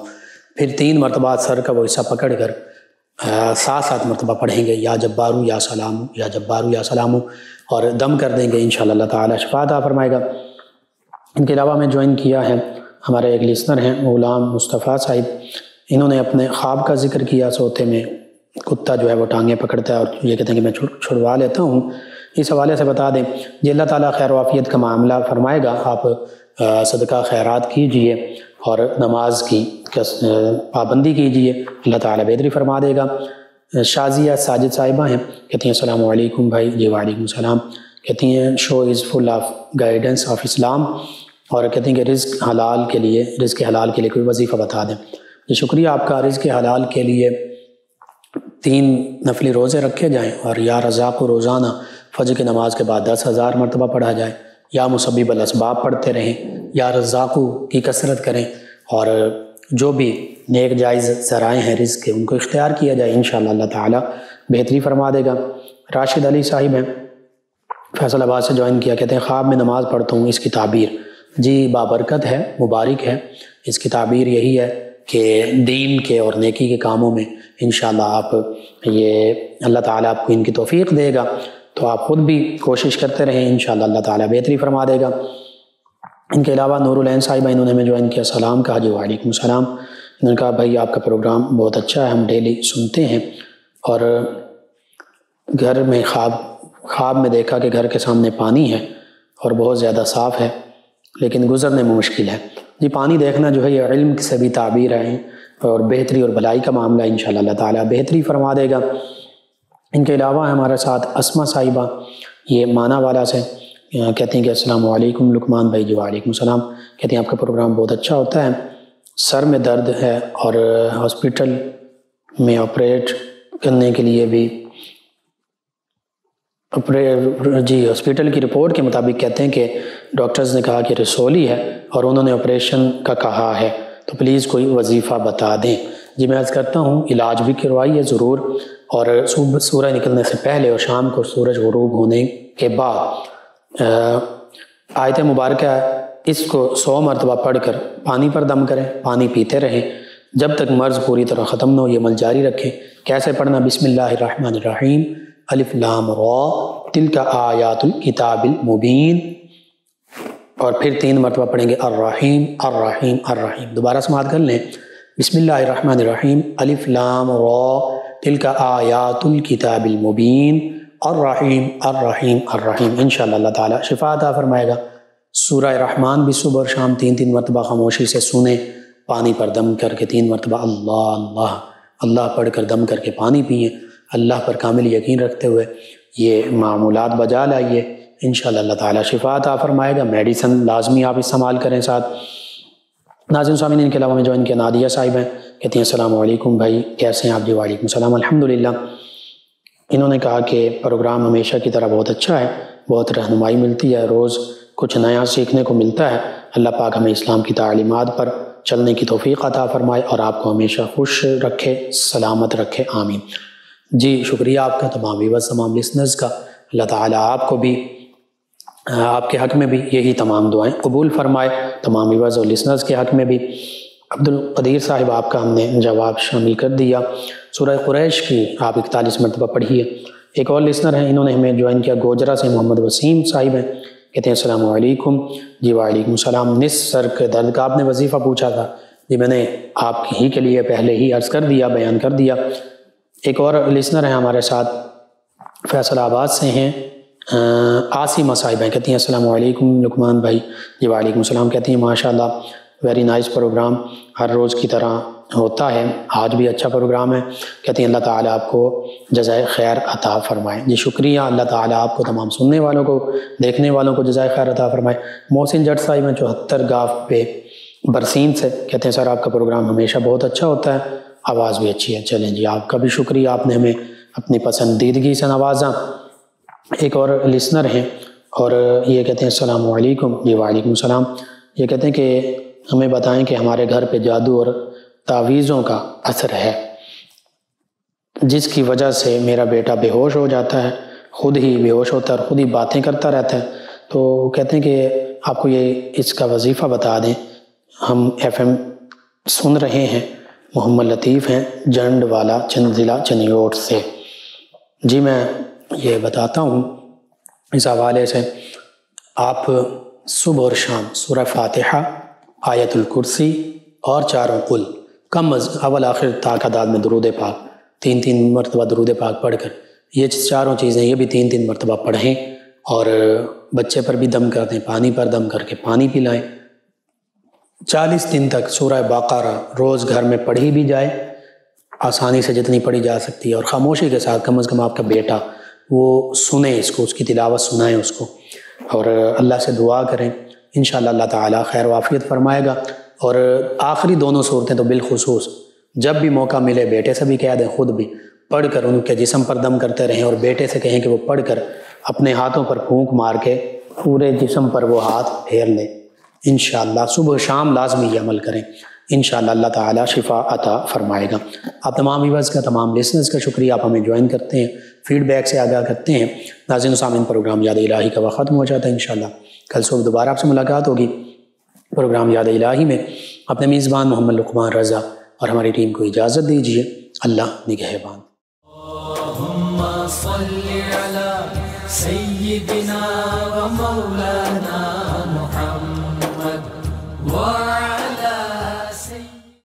پھر 3 مرتبہ سر کا وہ حصہ پکڑ کر 7 مرتبہ پڑھیں گے، یا جبارو یا سلامو، یا جبارو یا سلامو، اور دم کر دیں گے، انشاءاللہ اللہ تعالیٰ شفا عطا فرمائے گا۔ ان کے علاوہ میں جوائن کیا ہے ہمارے ایک لسنر ہیں غلام مصطفیٰ صاحب، انہوں نے اپنے خواب کا ذکر کیا، سوتے میں کتا جو ہے وہ ٹانگیں پکڑتا ہے اور یہ کہتے ہیں کہ میں چھڑوا لیتا ہوں۔ اس حوالے سے بتا دیں جی، اللہ تعالیٰ خیر و عافیت کا معاملہ فرمائے گا، آپ صدقہ خیرات کیجئے اور نماز کی پابندی کیجئے، اللہ تعالیٰ بہتری فرما دے گا۔ شازیہ ساجد صاحبہ ہیں، کہتی ہیں السلام علیکم بھائی۔ جی وعلیکم السلام۔ کہتی ہیں شو از فل آف گائیڈنس آف اسلام، اور کہتی ہیں کہ رزق حلال کے لیے کوئی وظیفہ بتا دیں۔ جی شکریہ آپ کا۔ رزق حلال کے لیے 3 نفلی روزے رکھے جائیں، اور یا رزاق کو روزانہ فجر کی نماز کے بعد 10,000 مرتبہ پڑھا جائے، یا مسبب الاسباب پڑھتے رہیں، یا رزاقو کی کثرت کریں، اور جو بھی نیک جائز ذرائع ہیں رزق کے ان کو اختیار کیا جائے، انشاءاللہ اللہ تعالیٰ بہتری فرما دے گا۔ راشد علی صاحب ہیں، فیصل آباد سے جوائن کیا، کہتے ہیں خواب میں نماز پڑھتا ہوں، اس کی تعبیر جی بابرکت ہے، مبارک ہے۔ اس کی تعبیر یہی ہے کہ دین کے اور نیکی کے کاموں میں انشاءاللہ آپ یہ اللہ تعالیٰ آپ کو ان کی توفیق دے گا، تو آپ خود بھی کوشش کرتے رہیں، انشاءاللہ اللہ تعالیٰ بہتری فرما دے گا۔ ان کے علاوہ نور العین صاحبہ، انہوں نے ہمیں جوائن کیا، سلام کہا۔ جی وعلیکم السلام۔ انہوں نے کہا بھائی آپ کا پروگرام بہت اچھا ہے، ہم ڈیلی سنتے ہیں، اور گھر میں خواب میں دیکھا کہ گھر کے سامنے پانی ہے اور بہت زیادہ صاف ہے، لیکن گزرنے میں مشکل ہے۔ جی پانی دیکھنا جو ہے یہ علم سے بھی تعبیر ہے، اور بہتری اور بھلائی کا معاملہ انشاءاللہ اللہ تعالیٰ بہتری فرما دے گا۔ ان کے علاوہ ہمارے ساتھ اسما صاحبہ، یہ مانا والا سے، کہتی ہیں کہ السلام علیکم لقمان بھائی۔ جی وعلیکم السلام۔ کہتی ہیں آپ کا پروگرام بہت اچھا ہوتا ہے، سر میں درد ہے اور ہاسپٹل میں آپریٹ کرنے کے لیے بھی جی ہاسپٹل کی رپورٹ کے مطابق کہتے ہیں کہ ڈاکٹرز نے کہا کہ رسولی ہے اور انہوں نے آپریشن کا کہا ہے، تو پلیز کوئی وظیفہ بتا دیں۔ جی میں عرض کرتا ہوں علاج بھی کروائیے ضرور، اور سورج نکلنے سے پہلے اور شام کو سورج غروب ہونے کے بعد آیت مبارکہ اس کو 100 مرتبہ پڑھ کر پانی پر دم کریں، پانی پیتے رہیں جب تک مرض پوری طرح ختم نہ ہو، یہ عمل جاری رکھیں۔ کیسے پڑھنا؟ بسم اللہ الرحمن الرحیم، الف لام را تلک آیات الکتاب المبین، اور پھر 3 مرتبہ پڑھیں گے الرحیم الرحیم الرحیم۔ دوبارہ سماعت کر لیں، بسم اللہ الرحمن الرحیم الف لام را تلک آیات الکتاب المبین الرحیم الرحیم الرحیم۔ انشاءاللہ اللہ تعالیٰ شفا عطا فرمائے گا۔ سورہ رحمان بھی صبح اور شام 3 مرتبہ خاموشی سے سنیں، پانی پر دم کر کے 3 مرتبہ اللہ اللہ اللہ پڑھ کر دم کر کے پانی پئیں، اللہ پر کامل یقین رکھتے ہوئے یہ معمولات بجا لائیے، انشاءاللہ اللہ تعالیٰ شفا عطا فرمائے گا۔ میڈیسن لازمی آپ استعمال کریں ساتھ۔ ناظرین سامعین، ان کے علاوہ میں جو ان کے نادیہ صاحب ہیں، کہتی ہیں السلام علیکم بھائی، کیسے ہیں آپ؟ جی وعلیکم السلام الحمدللہ۔ انہوں نے کہا کہ پروگرام ہمیشہ کی طرح بہت اچھا ہے، بہت رہنمائی ملتی ہے، روز کچھ نیا سیکھنے کو ملتا ہے۔ اللہ پاک ہمیں اسلام کی تعلیمات پر چلنے کی توفیق عطا فرمائے اور آپ کو ہمیشہ خوش رکھے، سلامت رکھے، آمین۔ جی شکریہ آپ کا، تمام ویورز، تمام لسنرز کا۔ اللہ تعالیٰ آپ کو بھی، آپ کے حق میں بھی یہی تمام دعائیں قبول فرمائے، تمام ویورز اور لسنرز کے حق میں بھی۔ عبدالقدیر صاحب آپ کا ہم نے جواب شامل کر دیا۔ سورہ قریش کی آپ 41 مرتبہ پڑھیے۔ ایک اور لسنر ہیں، انہوں نے ہمیں جوائن کیا گوجرا سے، محمد وسیم صاحب ہیں، کہتے ہیں السلام علیکم۔ جی وعلیکم السلام۔ نصف سر کے درد کا آپ نے وظیفہ پوچھا تھا، جی میں نے آپ ہی کے لیے پہلے ہی عرض کر دیا، بیان کر دیا۔ ایک اور لسنر ہیں ہمارے ساتھ، فیصل آباد سے ہیں، عاصمہ صاحب ہیں، کہتی ہیں السلام علیکم لقمان بھائی۔ جی وعلیکم السلام۔ کہتی ہیں ماشاءاللہ ویری نائس پروگرام، ہر روز کی طرح ہوتا ہے، آج بھی اچھا پروگرام ہے۔ کہتی ہیں اللہ تعالیٰ آپ کو جزائے خیر عطا فرمائے۔ جی شکریہ، اللہ تعالیٰ آپ کو، تمام سننے والوں کو، دیکھنے والوں کو جزائے خیر عطا فرمائے۔ محسن جٹ صاحب ہیں 74 گاف پہ برسین سے، کہتے ہیں سر آپ کا پروگرام ہمیشہ بہت اچھا ہوتا ہے، آواز بھی اچھی ہے۔ چلیں جی، آپ کا بھی شکریہ، آپ نے ہمیں اپنی پسندیدگی سے نوازا۔ ایک اور لسنر ہیں اور یہ کہتے ہیں السلام علیکم۔ جی وعلیکم السلام۔ یہ کہتے ہیں کہ ہمیں بتائیں کہ ہمارے گھر پہ جادو اور تعویذوں کا اثر ہے، جس کی وجہ سے میرا بیٹا بے ہوش ہو جاتا ہے، خود ہی بے ہوش ہوتا ہے اور خود ہی باتیں کرتا رہتا ہے۔ تو کہتے ہیں کہ آپ کو یہ اس کا وظیفہ بتا دیں، ہم FM سن رہے ہیں۔ محمد لطیف ہیں، جنڈ والا ضلع چنیوٹ سے۔ جی میں یہ بتاتا ہوں اس حوالے سے، آپ صبح اور شام سورہ فاتحہ، آیت الکرسی اور 4 قل، کم از اول آخر تعداد میں درود پاک 3 مرتبہ درود پاک پڑھ کر، یہ 4 چیزیں یہ بھی 3 مرتبہ پڑھیں، اور بچے پر بھی دم کر دیں، پانی پر دم کر کے پانی پلائیں۔ 40 دن تک سورہ بقرہ روز گھر میں پڑھی بھی جائے، آسانی سے جتنی پڑھی جا سکتی ہے، اور خاموشی کے ساتھ، کم از کم آپ کا بیٹا وہ سنیں اس کو، اس کی تلاوت سنائیں اس کو، اور اللہ سے دعا کریں، انشاءاللہ اللہ تعالیٰ خیر و عافیت فرمائے گا۔ اور آخری 2 صورتیں تو بالخصوص جب بھی موقع ملے بیٹے سے بھی کہہ دیں، خود بھی پڑھ کر ان کے جسم پر دم کرتے رہیں، اور بیٹے سے کہیں کہ وہ پڑھ کر اپنے ہاتھوں پر پھونک مار کے پورے جسم پر وہ ہاتھ پھیر لیں۔ انشاءاللہ صبح شام لازمی یہ عمل کریں، انشاءاللہ اللہ تعالیٰ شفا عطا فرمائے گا۔ آپ تمام ویورز کا، تمام لسنرز کا شکریہ، آپ ہمیں جوائن کرتے ہیں، فیڈ بیک سے آگاہ کرتے ہیں۔ ناظرین و سامعین، پروگرام یاد الہی کا وقت ختم ہو جاتا ہے، انشاءاللہ کل صبح دوبارہ آپ سے ملاقات ہوگی پروگرام یاد الہی میں۔ اپنے میزبان محمد لقمان رضا اور ہماری ٹیم کو اجازت دیجیے، اللہ نگہبان۔ اللهم صل على سيدنا ومولانا محمد